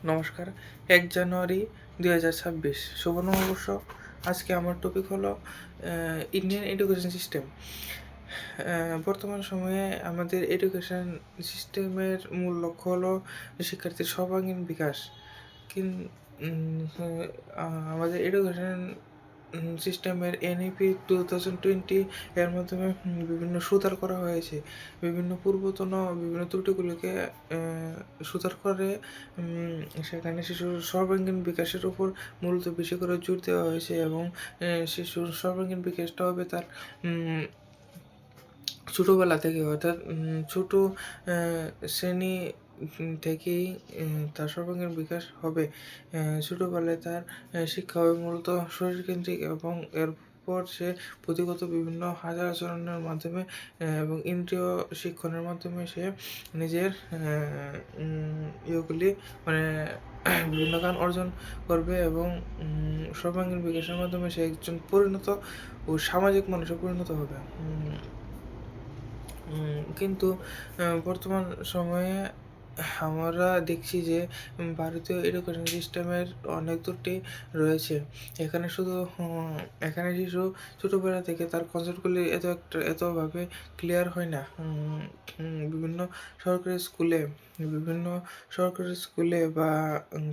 নমস্কার। ১ জানুয়ারি ২০২৬ শুভ নববর্ষ। আজকে আমার টপিক হলো ইন্ডিয়ান এডুকেশন সিস্টেম। বর্তমান সময়ে আমাদের এডুকেশন সিস্টেমের মূল লক্ষ্য হলো শিক্ষার্থীর সর্বাঙ্গীন বিকাশ। কিন উম আ আমাদের এডুকেশন সিস্টেমের এনইপি 2020 এর মাধ্যমে বিভিন্ন সুধার করা হয়েছে। বিভিন্ন ত্রুটিগুলোকে সুধার করে উম সেখানে শিশুর সর্বাঙ্গীন বিকাশের উপর মূলত বেশি করে জোর দেওয়া হয়েছে এবং শিশুর সর্বাঙ্গীন বিকাশটা হবে তার উম ছোটোবেলা থেকে, অর্থাৎ ছোটো অ্যা শ্রেণী থেকেই তার সর্বাঙ্গীন বিকাশ হবে। ছোটোবেলায় তার শিক্ষা হবে মূলত শরীরকেন্দ্রিক এবং এরপর সে পুঁথিগত বিভিন্ন আচার-আচরণের মাধ্যমে এবং ইন্দ্রিয় শিক্ষণের মাধ্যমে সে নিজের ইয়েগুলি মানে বিভিন্ন জ্ঞান অর্জন করবে এবং সর্বাঙ্গীন বিকাশের মাধ্যমে সে একজন পরিণত ও সামাজিক মানুষে পরিণত হবে। কিন্তু বর্তমান সময়ে আমরা দেখছি যে ভারতীয় এডুকেশন সিস্টেমের অনেক ত্রুটি রয়েছে। এখানে শুধু এখানে শিশু ছোটোবেলা থেকে তার কনসেপ্টগুলি এতভাবে ক্লিয়ার হয় না। বিভিন্ন সরকারি স্কুলে বিভিন্ন সরকারি স্কুলে বা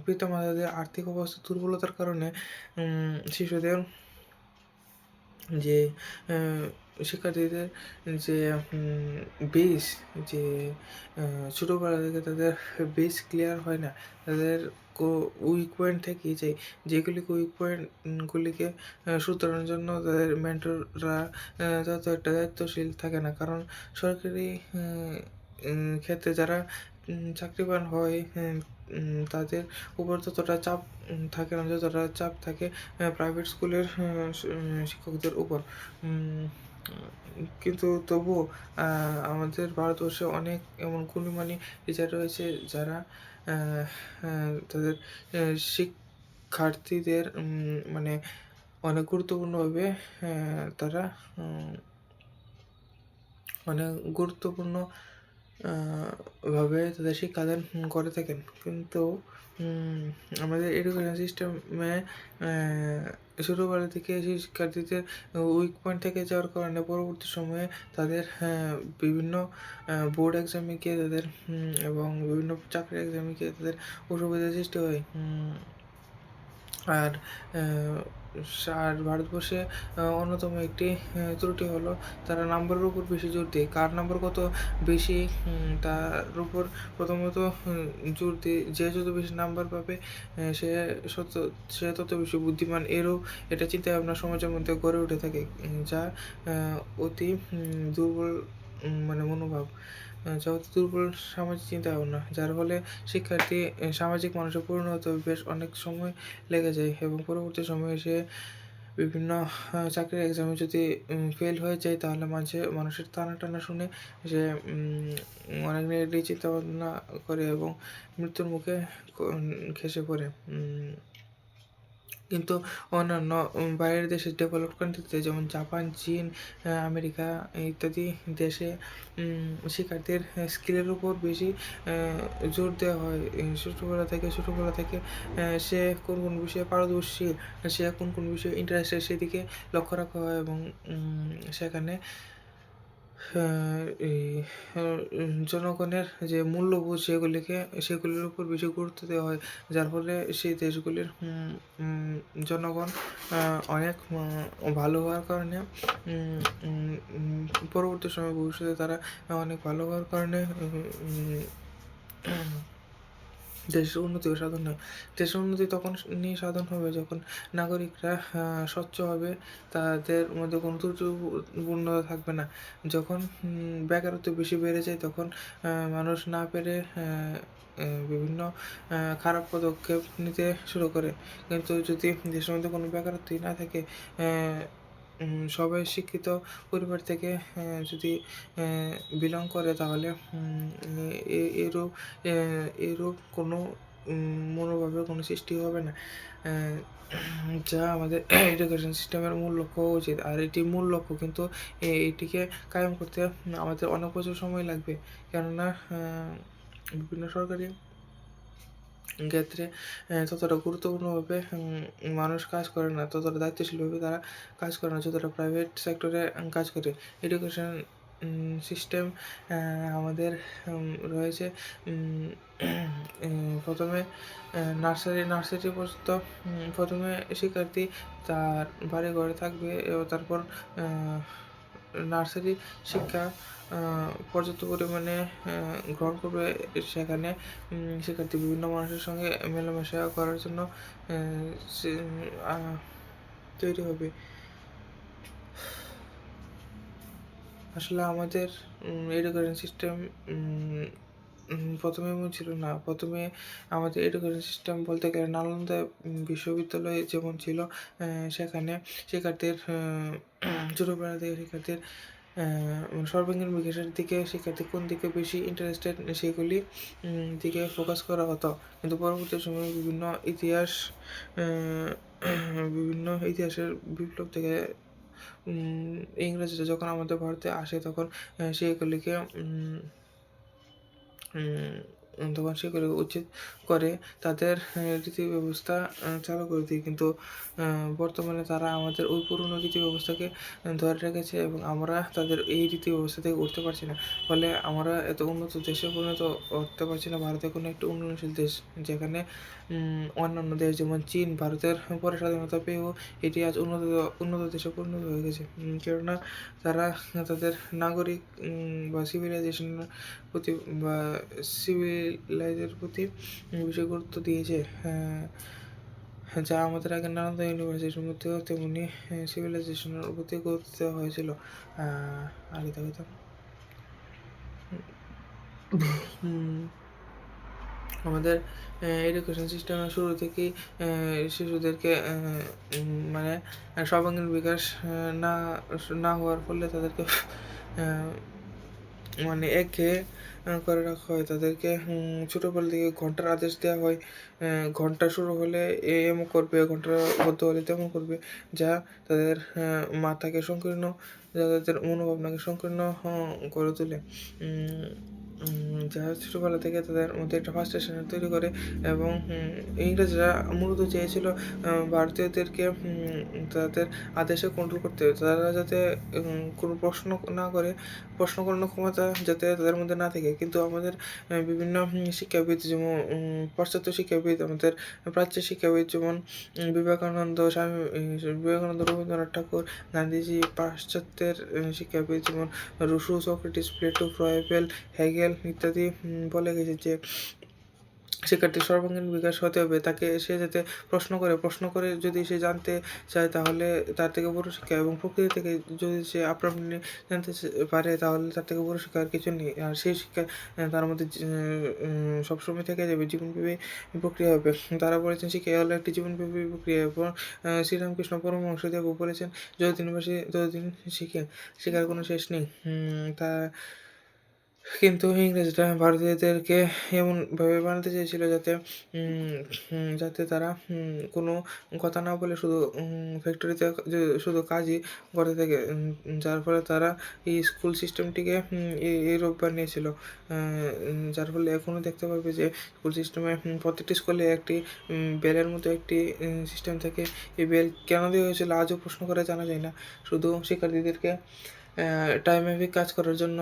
পিতামাতাদের আর্থিক অবস্থা দুর্বলতার কারণে শিশুদের যে শিক্ষার্থীদের যে বেস যে ছোটোবেলা থেকে তাদের বেস ক্লিয়ার হয় না। তাদের উইক পয়েন্ট থেকেই যায়, যেগুলিকে উইক পয়েন্ট গুলিকে শুধরানোর জন্য তাদের মেন্টররা তত একটা দায়িত্বশীল থাকে না। কারণ সরকারি ক্ষেত্রে যারা চাকরিবান হয় তাদের উপর ততটা চাপ থাকে না, যতটা চাপ থাকে প্রাইভেট স্কুলের শিক্ষকদের উপর। উম কিন্তু তবুও আমাদের ভারতবর্ষে অনেক এমন গুণী-মানী টিচার রয়েছে যারা আ আ তাদের আ শিক্ষার্থীদের মানে অনেক গুরুত্বপূর্ণভাবে তারা উম অনেক গুরুত্বপূর্ণ আ ভাবে তাদের শিক্ষাদান করে থাকেন। কিন্তু উম আমাদের এডুকেশন সিস্টেমে ছোটোবেলা থেকে শিক্ষার্থীদের উইক পয়েন্ট থেকে যাওয়ার কারণে পরবর্তী সময়ে তাদের বিভিন্ন বোর্ড এক্সামে গিয়ে তাদের এবং বিভিন্ন চাকরির এক্সামে গিয়ে তাদের অসুবিধার সৃষ্টি হয়। আর আ আর ভারতবর্ষে অন্যতম একটি ত্রুটি হলো তারা নাম্বারের উপর বেশি জোর দেয়। কার নাম্বার কত বেশি তার উপর প্রথমত জোর দিয়ে যে যত বেশি নাম্বার পাবে সে সত সে তত বেশি বুদ্ধিমান। এটা চিন্তাভাবনা সমাজের মধ্যে গড়ে উঠে থাকে। যা আ অতি দুর্বল মানে মনোভাব। যা অতি দুর্বল সামাজিক চিন্তাভাবনা। যার ফলে শিক্ষার্থী সামাজিক মানুষে পরিণত হতে বেশ অনেক সময় লেগে যায় এবং পরবর্তী সময়ে সে বিভিন্ন চাকরির এক্সামে যদি ফেল হয়ে যায় তাহলে মানুষের টানা শুনে সে অনেক নেগেটিভ চিন্তাভাবনা করে এবং মৃত্যুর মুখে ঘেঁষে পড়ে। কিন্তু অন্যান্য বাইরের দেশের ডেভেলপড কান্ট্রিতে যেমন জাপান, চীন, আমেরিকা ইত্যাদি দেশে শিক্ষার্থীর স্কিলের উপর বেশি জোর দেওয়া হয়। ছোটোবেলা থেকে সে কোন বিষয়ে পারদর্শী, সে কোন বিষয়ে ইন্টারেস্টেড সেদিকে লক্ষ্য রাখা হয় এবং সেখানে এই আ জনগণের যে মূল্যবোধ সেগুলির উপর বেশি গুরুত্ব দেওয়া হয়। যার ফলে সেই দেশগুলির জনগণ অনেক ভালো হওয়ার কারণে উম উম উম পরবর্তী সময়ে ভবিষ্যতে তারা অনেক ভালো হওয়ার কারণে দেশের উন্নতিও সাধন হয়। দেশের উন্নতি তখনই সাধন হবে যখন নাগরিকরা স্বচ্ছ হবে, তাদের মধ্যে কোনো ত্রুটিপূর্ণতা থাকবে না। যখন বেকারত্ব বেশি বেড়ে যায় তখন মানুষ না পেরে বিভিন্ন খারাপ পদক্ষেপ নিতে শুরু করে। কিন্তু যদি দেশের মধ্যে কোনো বেকারত্বই না থাকে, সবাই শিক্ষিত পরিবার থেকে যদি বিলং করে তাহলে এ এরূপ এ এরূপ কোনো মনোভাবের কোনো সৃষ্টি হবে না। অ্যা যা আমাদের এডুকেশন সিস্টেমের মূল লক্ষ্য হওয়া উচিত। আর এটি মূল লক্ষ্য, কিন্তু এটিকে কায়েম করতে আমাদের অনেক বছর সময় লাগবে। কেননা বিভিন্ন সরকারি ক্ষেত্রে ততটা গুরুত্বপূর্ণভাবে মানুষ কাজ করে না, ততটা দায়িত্বশীলভাবে তারা কাজ করে না যতটা প্রাইভেট সেক্টরে কাজ করে। এডুকেশন সিস্টেম আমাদের রয়েছে প্রথমে নার্সারি পর্যন্ত। প্রথমে শিক্ষার্থী তার বাড়ি ঘরে থাকবে এবং তারপর নার্সারি শিক্ষা পর্যাপ্ত পরিমাণে গ্রহণ করবে। সেখানে শিক্ষার্থী বিভিন্ন মানুষের সঙ্গে মেলামেশা করার জন্য সে তৈরি হবে। আসলে আমাদের এডুকেশন সিস্টেম প্রথমে এমন ছিল না। প্রথমে আমাদের এডুকেশন সিস্টেম বলতে গেলে নালন্দা বিশ্ববিদ্যালয়ে যেমন ছিল, সেখানে শিক্ষার্থীর ছোটোবেলা থেকে শিক্ষার্থীর সর্বাঙ্গীন বিকাশের দিকে শিক্ষার্থী কোন দিকে বেশি ইন্টারেস্টেড সেগুলি দিকে ফোকাস করা হতো। কিন্তু পরবর্তী সময়ে বিভিন্ন ইতিহাসের বিপ্লব থেকে ইংরেজরা যখন আমাদের ভারতে আসে তখন সেগুলিকে উচিত করে তাদের রীতি ব্যবস্থা চালু করে দিই। কিন্তু বর্তমানে তারা আমাদের ওই পুরনো রীতি ব্যবস্থাকে ধরে রেখেছে এবং আমরা তাদের এই রীতি ব্যবস্থা থেকে উঠতে পারছি না। ফলে আমরা এত উন্নত দেশে পরিণত করতে পারছি না। ভারত এখন একটি উন্নয়নশীল দেশ, যেখানে অন্যান্য দেশ যেমন চীন ভারতের পরে স্বাধীনতা পেয়েও এটি আজ উন্নত দেশে পরিণত হয়ে গেছে। কেননা তারা তাদের নাগরিক বা সিভিলাইজেশনের প্রতি বা সিভিলাইজের প্রতি বেশি গুরুত্ব দিয়েছে। যা আমাদের আগে নালন্দা ইউনিভার্সিটির মধ্যেও তেমনি সিভিলাইজেশনের প্রতি গুরুত্ব দেওয়া হয়েছিল। আগে থাকতাম আমাদের এডুকেশন সিস্টেমের শুরু থেকেই শিশুদেরকে মানে সর্বাঙ্গীন বিকাশ না না হওয়ার ফলে তাদেরকে মানে একঘেয়ে করে রাখা হয়। তাদেরকে ছোটোবেলা থেকে ঘন্টার আদেশ দেওয়া হয়। ঘন্টা শুরু হলে এমন করবে, ঘন্টা বদ্ধ হলে তেমন করবে, যা তাদের মাথাকে সংকীর্ণ, যা তাদের মনোভাবনাকে সংকীর্ণ করে তোলে। যা ছোটোবেলা থেকে তাদের মধ্যে একটা ফার্স্ট্রেশন তৈরি করে। এবং ইংরেজরা মূলত চেয়েছিল ভারতীয়দেরকে তাদের আদেশে কন্ট্রোল করতে। তারা যাতে কোনো প্রশ্ন করানোর ক্ষমতা যাতে তাদের মধ্যে না থাকে। কিন্তু আমাদের বিভিন্ন শিক্ষাবিদ যেমন পাশ্চাত্য শিক্ষাবিদ, আমাদের প্রাচ্য শিক্ষাবিদ যেমন বিবেকানন্দ, রবীন্দ্রনাথ ঠাকুর, গান্ধীজি, পাশ্চাত্যের শিক্ষাবিদ যেমন Rousseau, Socrates, Plato, Froebel, Hegel ইত্যাদি বলে গেছে যে শিক্ষার্থীর সর্বাঙ্গীন বিকাশ হতে হবে। তাকে সে যাতে প্রশ্ন করে যদি সে জানতে চায় তাহলে তার থেকে বড় শিক্ষা, এবং প্রকৃতি থেকে যদি সে আপনা জানতে পারে তাহলে তার থেকে বড় শিক্ষা আর কিছু নেই। আর সেই শিক্ষা তার মধ্যে সবসময় থেকে যাবে, জীবনব্যাপী প্রক্রিয়া হবে। তারা বলেছেন শিক্ষা হলো একটি জীবনব্যাপী প্রক্রিয়া। এবং শ্রীরামকৃষ্ণ পরমহংসদেব বলেছেন যতদিন শিক্ষার কোনো শেষ নেই। কিন্তু ইংরেজরা ভারতীয়দেরকে এমনভাবে বানাতে চেয়েছিল যাতে তারা কোনো কথা না বলে শুধু ফ্যাক্টরিতে শুধু কাজই করতে থাকে। যার ফলে তারা এই স্কুল সিস্টেমটিকে এইরূপ বানিয়েছিল। যার ফলে এখনও দেখতে পাবে যে স্কুল সিস্টেমে প্রত্যেকটি স্কুলে একটি বেলের মতো একটি সিস্টেম থাকে। এই বেল কেন দেওয়া হয়েছিল আজও প্রশ্ন করে জানা যায় না। শুধু শিক্ষার্থীদেরকে টাইমমাফিক কাজ করার জন্য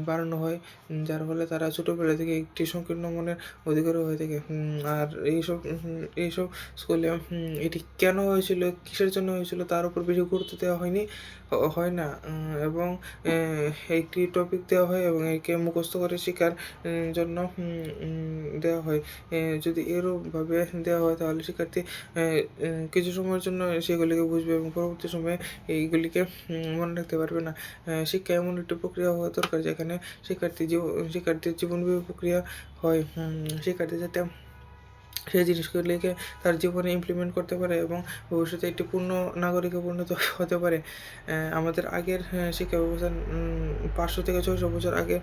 বাড়ানো হয়, যার ফলে তারা ছোটোবেলা থেকে একটি সংকীর্ণ মনের অধিকারী হয়ে থাকে। আর এইসব স্কুলে এটি কেন হয়েছিল, কিসের জন্য হয়েছিল তার উপর বেশি গুরুত্ব দেওয়া হয় না। এবং একটি টপিক দেওয়া হয় এবং একে মুখস্থ করে শেখার জন্য দেওয়া হয়। যদি এরূপভাবে দেওয়া হয় তাহলে শিক্ষার্থী কিছু সময়ের জন্য সেগুলিকে বুঝবে এবং পরবর্তী সময়ে এইগুলিকে মনে রাখতে পারবে না। শিক্ষা এমন একটি প্রক্রিয়া হওয়া দরকার যেখানে শিক্ষার্থীর জীবনব্যাপী প্রক্রিয়া হয়। শিক্ষার্থী যাতে সেই জিনিসগুলিকে তার জীবনে ইমপ্লিমেন্ট করতে পারে এবং ভবিষ্যতে একটি পূর্ণ নাগরিকে পরিণত হতে পারে। আমাদের আগের শিক্ষা ব্যবস্থা ৫০০ থেকে ৬০০ বছর আগে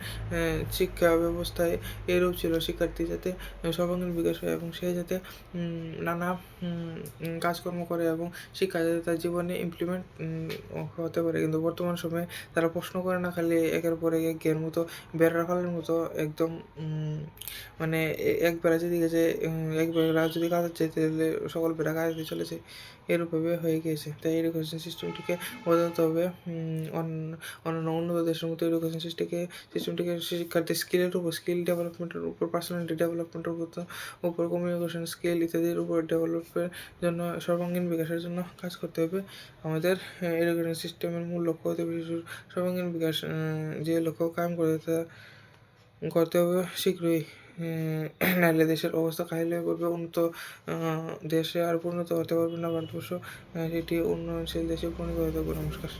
শিক্ষা ব্যবস্থায় এরূপ ছিল শিক্ষার্থী যাতে সর্বাঙ্গীন বিকাশ হয় এবং সে যাতে নানা কাজকর্ম করে এবং শিক্ষা যাতে তার জীবনে ইমপ্লিমেন্ট হতে পারে। কিন্তু বর্তমান সময়ে তারা প্রশ্ন করে না, খালি একের পর এক একের মতো বেড়ার ফালের মতো একদম মানে এক বেড়া যেদিকে যায় এক বেড়া যদি কাজে যায় তাহলে সকল বেড়া কাজে চলেছে, এরূপভাবে হয়ে গিয়েছে। তাই এডুকেশন সিস্টেমটিকে বদলাতে হবে। অন্যান্য উন্নত দেশের মতো এডুকেশন সিস্টেমটিকে শিক্ষার্থীর স্কিলের উপর, স্কিল ডেভেলপমেন্টের উপর, পার্সোনালিটি ডেভেলপমেন্টের উপর কমিউনিকেশন স্কিল ইত্যাদির উপর ডেভেলপের জন্য সর্বাঙ্গীন বিকাশের জন্য কাজ করতে হবে। আমাদের এডুকেশন সিস্টেমের মূল লক্ষ্য হতে হবে সর্বাঙ্গীন বিকাশ। যে লক্ষ্য কায়েম করতে হবে শীঘ্রই, নাহলে দেশের অবস্থা কাহিল হয়ে পড়বে। উন্নত দেশে আর পরিণত হতে পারবে না ভারতবর্ষ, সেটি উন্নয়নশীল দেশে পরিণত হতে পারবে। নমস্কার।